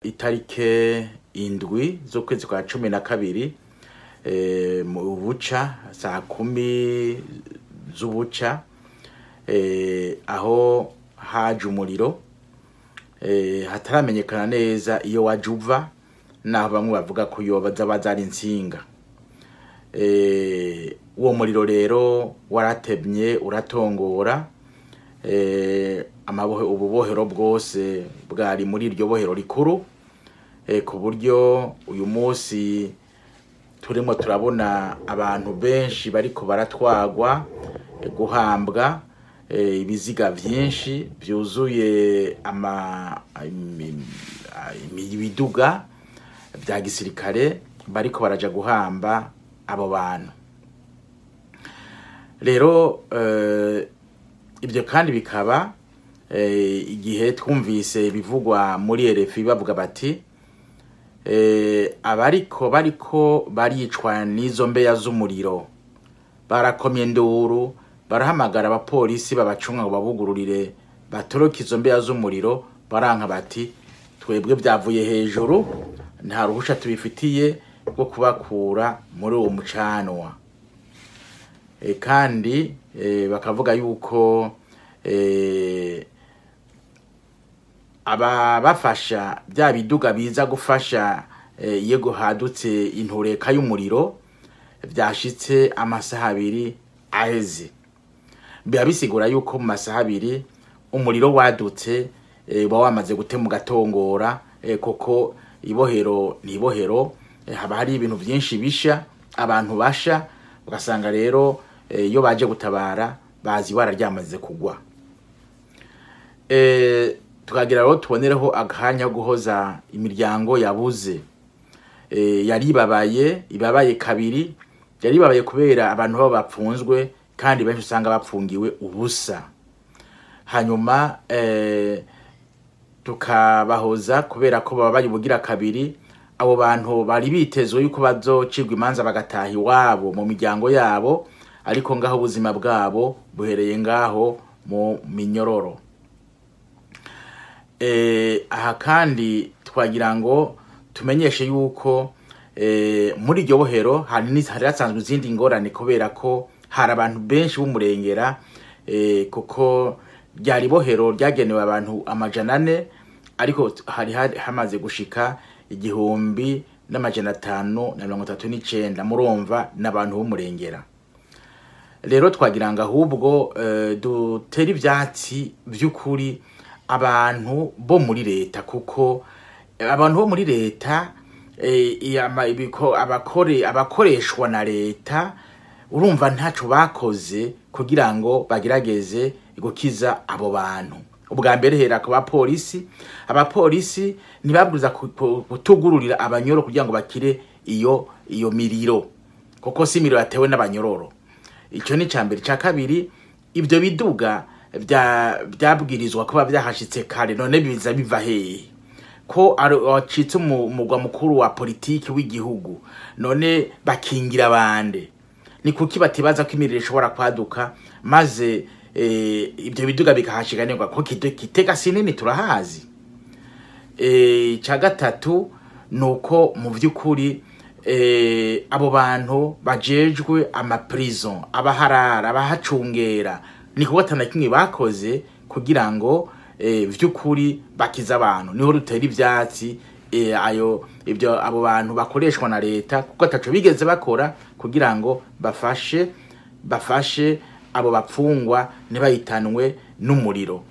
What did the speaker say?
itarike indwi z'ukwezi kwa 12 mu buca saa 10 z'ubuca aho haje umuriro hataramenyekana neza iyo wajuva naho bamwe bavuga ko yoba zari insinga. Uwo muriro rero waratemye uratongora ububohero bwose bwari muri iryo bohero rikuru ku buryo uyu munsi turimo turabona abantu benshi bariko baratwagwa guhambwa ibiziga vyinshi byuzuye ibiduga vya gisirikare bariko baraja guhamba abo bantu. Rero ibyo kandi bikaba igihe twumvise bivugwa muri RFI bavuga bati bariko baricwa n'izo mbeya z'umuriro, barakomye induru, barahamagara abapolisi babacunga ngo babugururire batoroke izo mbeya z'umuriro, baranka bati twebwe byavuye hejuru, nta ruhusha tubifitiye rwo kubakura muri uwo mucanwa. Kandi bakavuga yuko bafasha bya biduga biza gufasha yego hadutse intureka y'umuriro byashitse amasaha 2 aheze. Biba bisigura yuko mu masaha 2 umuriro wadutse wamaze gutema gatongora, koko ibohero nibohero haba hari ibintu byinshi bisha, abantu basha, ugasanga rero iyo baje gutabara bazi wararyamaze kugwa. Tukagira rero tubonereho akanya guhoza imiryango yabuze, ibabaye kabiri, yaribabaye kubera abantu babo bapfunzwe kandi benshi usanga bapfungiwe ubusa. Hanyuma tukabahoza kubera ko babaye bugira kabiri, abo bantu bari bitezwe yuko bazocirwa imanza bagataha iwabo mu miryango yabo, ariko ngaho ubuzima bwabo buhereye ngaho mu minyororo. Aha kandi twagira ngo tumenyeshe yuko muri iryo bohero hari hasanzwe izindi ngorane kubera ko hari abantu benshi b'umurengera, kuko ryari bohero ryagenewe abantu 400, ariko hari hamaze gushika 1539. Murumva n'abantu b'umurengera. Rero twagira ngo ahubwo dutera ivyatsi by'ukuri abantu bo muri leta, kuko abantu bo muri leta abakoreshwa na leta urumva ntaco bakoze kugira ngo bagerageze gukiza abo bantu. Ubwa mbere hera ku abapolisi ntibabwiza kutugururira abanyororo kugira ngo bakire iyo miriro, kuko si miriro yatewe n'abanyororo. Ico ni cambere. Ca kabiri, ibyo biduga byabwirizwa kuba byahashitse kare, none biza biva hehe ko acitse umugwa mukuru wa politiki w'igihugu, none bakingira bande? Ni kuki batibaza ko imiriro ishobora kwaduka maze ibyo biduga bikahashiganirwa ko Kitega sinini turahazi. Ca gatatu nuko mu vy'ukuri abo bantu bajejwe prison, abaharara, abahacungera, ni kubatana kimwe bakoze kugira ngo vy'ukuri bakiza abantu. Niho rutera ivyatsi ibyo abo bantu bakoreshwa na leta, kuko ataco bigeze bakora kugira ngo bafashe abo bapfungwa ntibahitanwe n'umuriro.